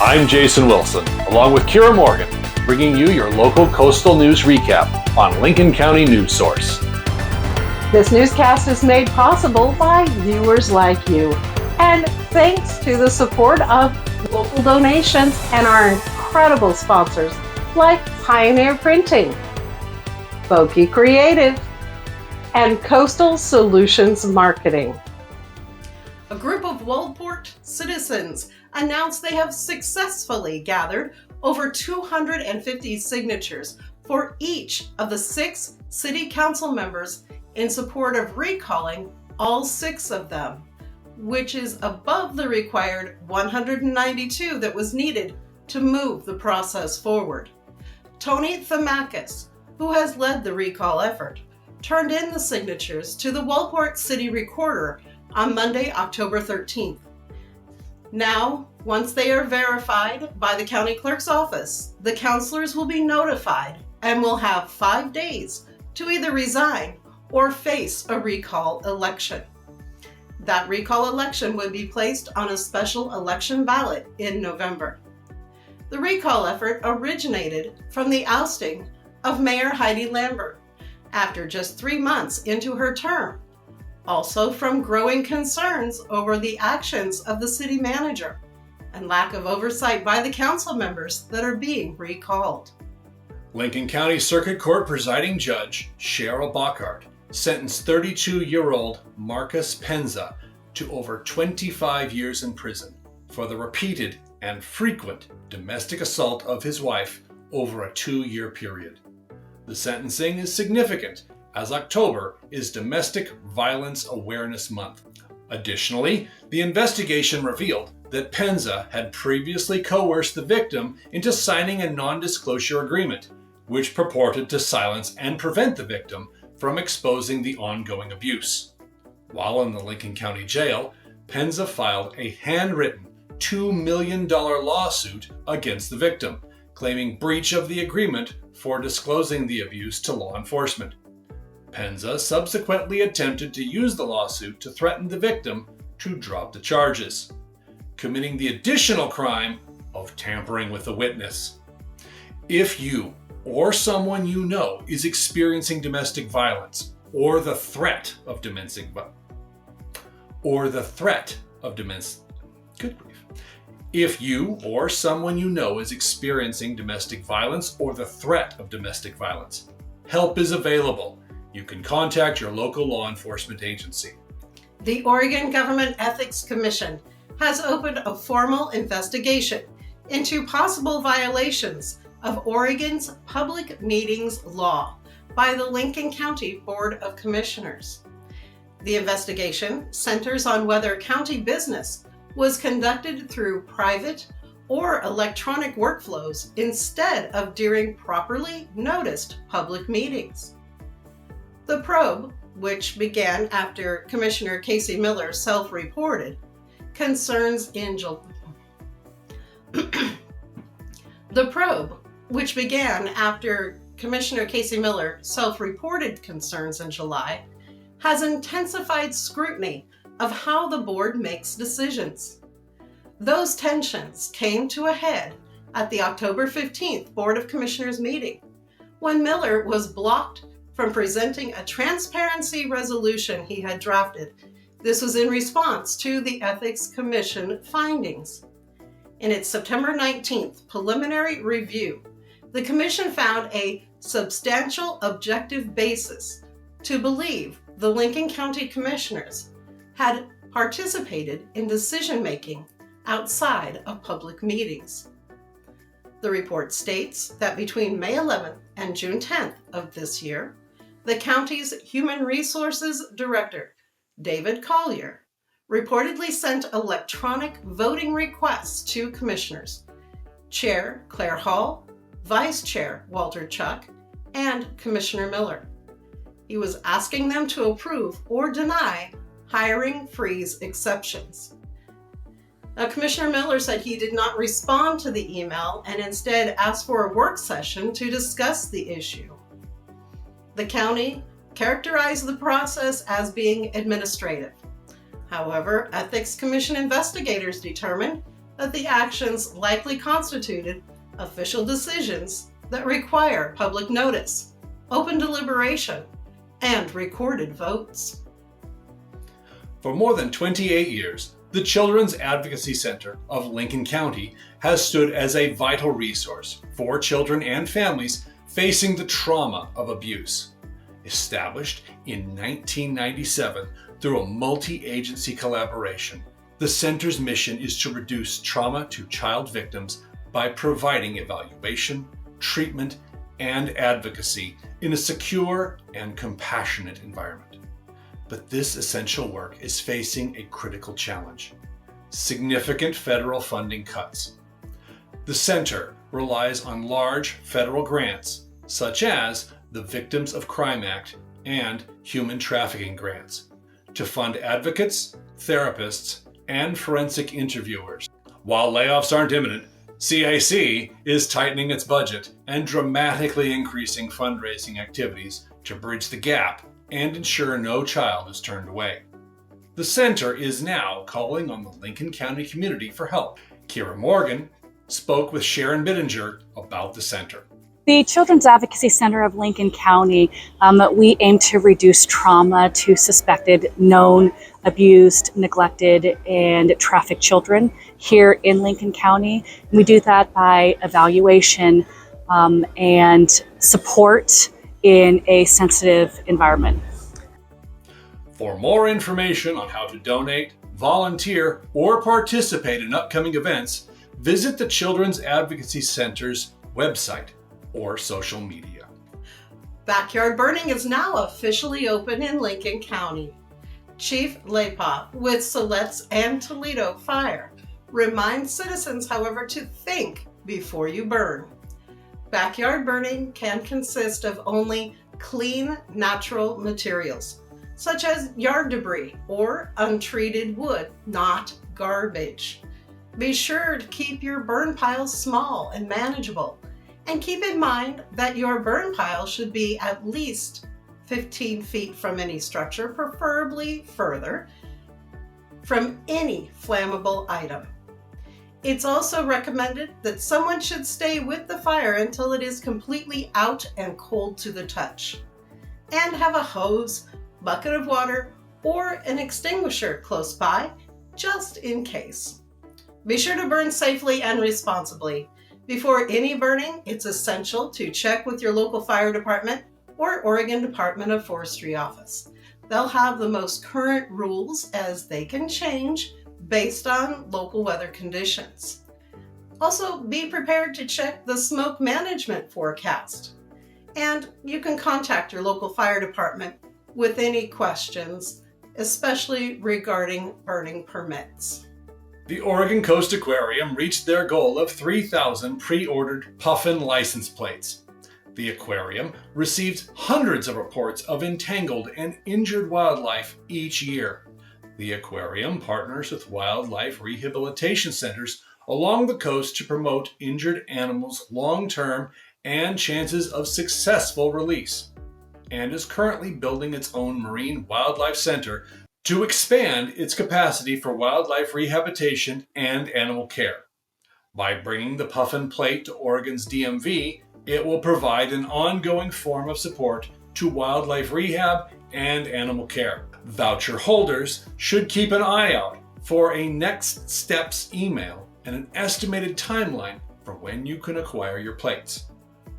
I'm Jason Wilson, along with Kira Morgan, bringing you your local coastal news recap on Lincoln County News Source. This newscast is made possible by viewers like you, and thanks to the support of local donations and our incredible sponsors like Pioneer Printing, Boki Creative, and Coastal Solutions Marketing. A group of Waldport citizens announced they have successfully gathered over 250 signatures for each of the 6 city council members in support of recalling all 6 of them, which is above the required 192 that was needed to move the process forward. Tony Thamakis, who has led the recall effort, turned in the signatures to the Waldport City Recorder on Monday, October 13th. Now, once they are verified by the county clerk's office, the councilors will be notified and will have 5 days to either resign or face a recall election. That recall election would be placed on a special election ballot in November. The recall effort originated from the ousting of Mayor Heidi Lambert after just 3 months into her term, also from growing concerns over the actions of the city manager and lack of oversight by the council members that are being recalled. Lincoln County Circuit Court presiding judge Cheryl Bockhart sentenced 32-year-old Marcus Penza to over 25 years in prison for the repeated and frequent domestic assault of his wife over a 2-year period. The sentencing is significant as October is Domestic Violence Awareness Month. Additionally, the investigation revealed that Penza had previously coerced the victim into signing a non-disclosure agreement, which purported to silence and prevent the victim from exposing the ongoing abuse. While in the Lincoln County Jail, Penza filed a handwritten $2 million lawsuit against the victim, claiming breach of the agreement for disclosing the abuse to law enforcement. Penza subsequently attempted to use the lawsuit to threaten the victim to drop the charges, committing the additional crime of tampering with a witness. If you or someone you know is experiencing domestic violence or the threat of domestic violence, If you or someone you know is experiencing domestic violence or the threat of domestic violence, help is available. You can contact your local law enforcement agency. The Oregon Government Ethics Commission has opened a formal investigation into possible violations of Oregon's public meetings law by the Lincoln County Board of Commissioners. The investigation centers on whether county business was conducted through private or electronic workflows instead of during properly noticed public meetings. The probe, which began after Commissioner Casey Miller self-reported concerns in July, has intensified scrutiny of how the board makes decisions. Those tensions came to a head at the October 15th Board of Commissioners meeting, when Miller was blocked from presenting a transparency resolution he had drafted. This was in response to the Ethics Commission findings. In its September 19th preliminary review, the Commission found a substantial objective basis to believe the Lincoln County Commissioners had participated in decision-making outside of public meetings. The report states that between May 11th and June 10th of this year, the county's Human Resources Director, David Collier, reportedly sent electronic voting requests to commissioners, Chair Claire Hall, Vice Chair Walter Chuck, and Commissioner Miller. He was asking them to approve or deny hiring freeze exceptions. Now, Commissioner Miller said he did not respond to the email and instead asked for a work session to discuss the issue. The county characterized the process as being administrative. However, Ethics Commission investigators determined that the actions likely constituted official decisions that require public notice, open deliberation, and recorded votes. For more than 28 years, the Children's Advocacy Center of Lincoln County has stood as a vital resource for children and families facing the trauma of abuse. Established in 1997 through a multi-agency collaboration, the center's mission is to reduce trauma to child victims by providing evaluation, treatment, and advocacy in a secure and compassionate environment. But this essential work is facing a critical challenge: significant federal funding cuts. The center relies on large federal grants, such as the Victims of Crime Act and Human Trafficking grants, to fund advocates, therapists, and forensic interviewers. While layoffs aren't imminent, CAC is tightening its budget and dramatically increasing fundraising activities to bridge the gap and ensure no child is turned away. The center is now calling on the Lincoln County community for help. Kira Morgan spoke with Sharon Bittinger about the center. The Children's Advocacy Center of Lincoln County, we aim to reduce trauma to suspected, known, abused, neglected, and trafficked children here in Lincoln County. We do that by evaluation and support in a sensitive environment. For more information on how to donate, volunteer, or participate in upcoming events, visit the Children's Advocacy Center's website or social media. Backyard burning is now officially open in Lincoln County. Chief Lepa with Siletz and Toledo Fire reminds citizens, however, to think before you burn. Backyard burning can consist of only clean, natural materials, such as yard debris or untreated wood, not garbage. Be sure to keep your burn piles small and manageable, and keep in mind that your burn pile should be at least 15 feet from any structure, preferably further from any flammable item. It's also recommended that someone should stay with the fire until it is completely out and cold to the touch, and have a hose, bucket of water, or an extinguisher close by, just in case. Be sure to burn safely and responsibly. Before any burning, it's essential to check with your local fire department or Oregon Department of Forestry office. They'll have the most current rules, as they can change based on local weather conditions. Also, be prepared to check the smoke management forecast. And you can contact your local fire department with any questions, especially regarding burning permits. The Oregon Coast Aquarium reached their goal of 3,000 pre-ordered puffin license plates. The aquarium receives hundreds of reports of entangled and injured wildlife each year. The aquarium partners with wildlife rehabilitation centers along the coast to promote injured animals' long-term and chances of successful release, and is currently building its own marine wildlife center to expand its capacity for wildlife rehabilitation and animal care. By bringing the puffin plate to Oregon's DMV, it will provide an ongoing form of support to wildlife rehab and animal care. Voucher holders should keep an eye out for a next steps email and an estimated timeline for when you can acquire your plates.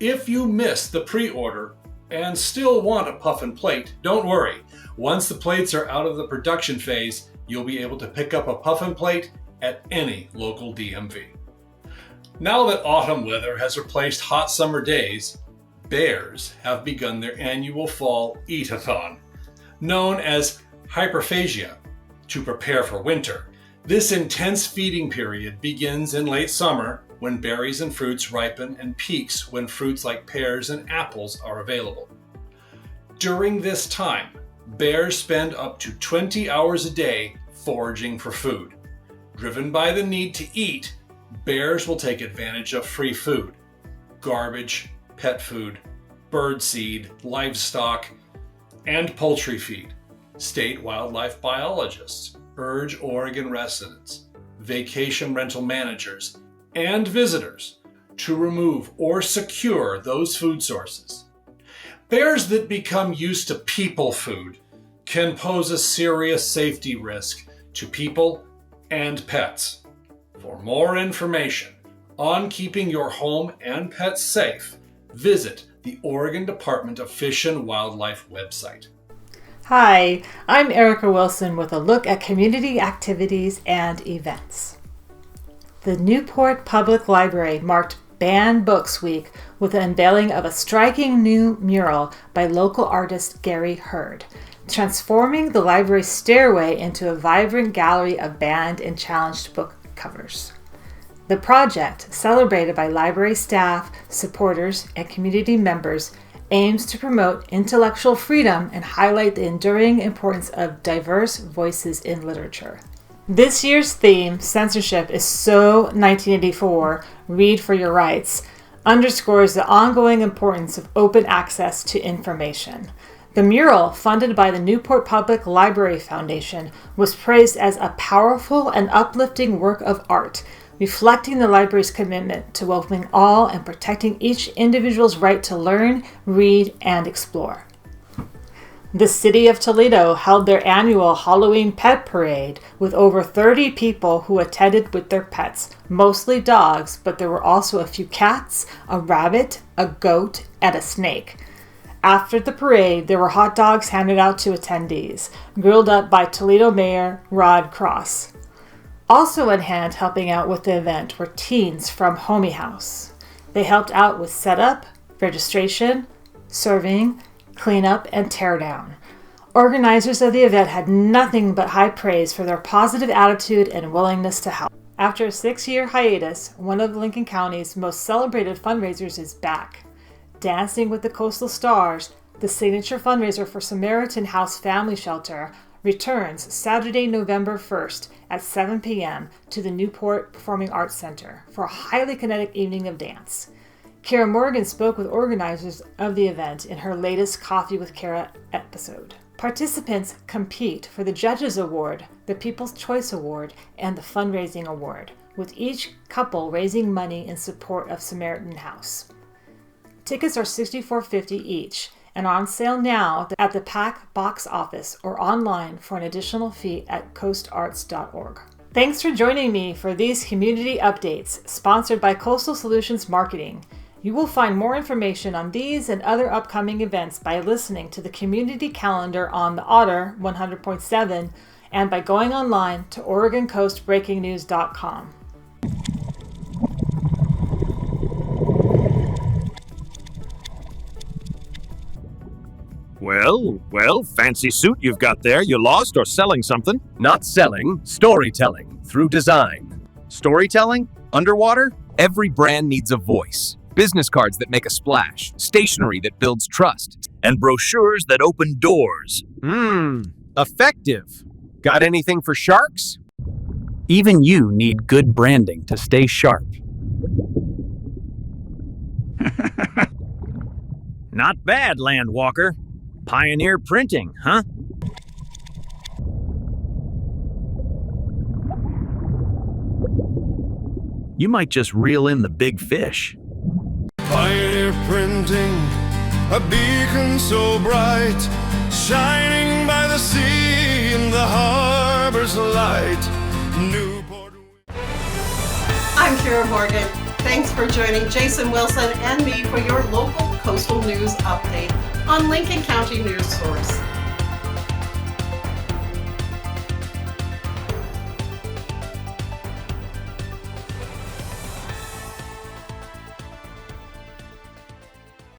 If you miss the pre-order and still want a puffin plate, don't worry. Once the plates are out of the production phase, you'll be able to pick up a puffin plate at any local DMV. Now that autumn weather has replaced hot summer days, bears have begun their annual fall eat-a-thon, known as hyperphagia, to prepare for winter. This intense feeding period begins in late summer when berries and fruits ripen and peaks when fruits like pears and apples are available. During this time, bears spend up to 20 hours a day foraging for food. Driven by the need to eat, bears will take advantage of free food, garbage, pet food, birdseed, livestock, and poultry feed. State wildlife biologists urge Oregon residents, vacation rental managers, and visitors to remove or secure those food sources. Bears that become used to people food can pose a serious safety risk to people and pets. For more information on keeping your home and pets safe, visit the Oregon Department of Fish and Wildlife website. Hi, I'm Erica Wilson with a look at community activities and events. The Newport Public Library marked Banned Books Week with the unveiling of a striking new mural by local artist Gary Hurd, transforming the library's stairway into a vibrant gallery of banned and challenged book covers. The project, celebrated by library staff, supporters, and community members, aims to promote intellectual freedom and highlight the enduring importance of diverse voices in literature. This year's theme, Censorship is So 1984, Read for Your Rights, underscores the ongoing importance of open access to information. The mural, funded by the Newport Public Library Foundation, was praised as a powerful and uplifting work of art, reflecting the library's commitment to welcoming all and protecting each individual's right to learn, read, and explore. The City of Toledo held their annual Halloween Pet Parade with over 30 people who attended with their pets, mostly dogs, but there were also a few cats, a rabbit, a goat, and a snake. After the parade, there were hot dogs handed out to attendees, grilled up by Toledo Mayor Rod Cross. Also at hand helping out with the event were teens from Homie House. They helped out with setup, registration, serving, cleanup, and teardown. Organizers of the event had nothing but high praise for their positive attitude and willingness to help. After a 6-year hiatus, one of Lincoln County's most celebrated fundraisers is back. Dancing with the Coastal Stars, the signature fundraiser for Samaritan House Family Shelter, returns Saturday, November 1st at 7 p.m. to the Newport Performing Arts Center for a highly kinetic evening of dance. Kara Morgan spoke with organizers of the event in her latest Coffee with Kara episode. Participants compete for the Judges Award, the People's Choice Award, and the Fundraising Award, with each couple raising money in support of Samaritan House. Tickets are $64.50 each and are on sale now at the PAC box office or online for an additional fee at coastarts.org. Thanks for joining me for these community updates, sponsored by Coastal Solutions Marketing. You will find more information on these and other upcoming events by listening to the community calendar on the Otter 100.7 and by going online to OregonCoastBreakingNews.com. Well, fancy suit you've got there. You lost or selling something? Not selling, storytelling through design. Storytelling? Underwater? Every brand needs a voice. Business cards that make a splash, stationery that builds trust, and brochures that open doors. Effective. Got anything for sharks? Even you need good branding to stay sharp. Not bad, Landwalker. Pioneer printing, huh? You might just reel in the big fish. Pioneer printing, a beacon so bright, shining by the sea in the harbor's light. Newport. I'm Kara Morgan. Thanks for joining Jason Wilson and me for your local coastal news update on Lincoln County News Source.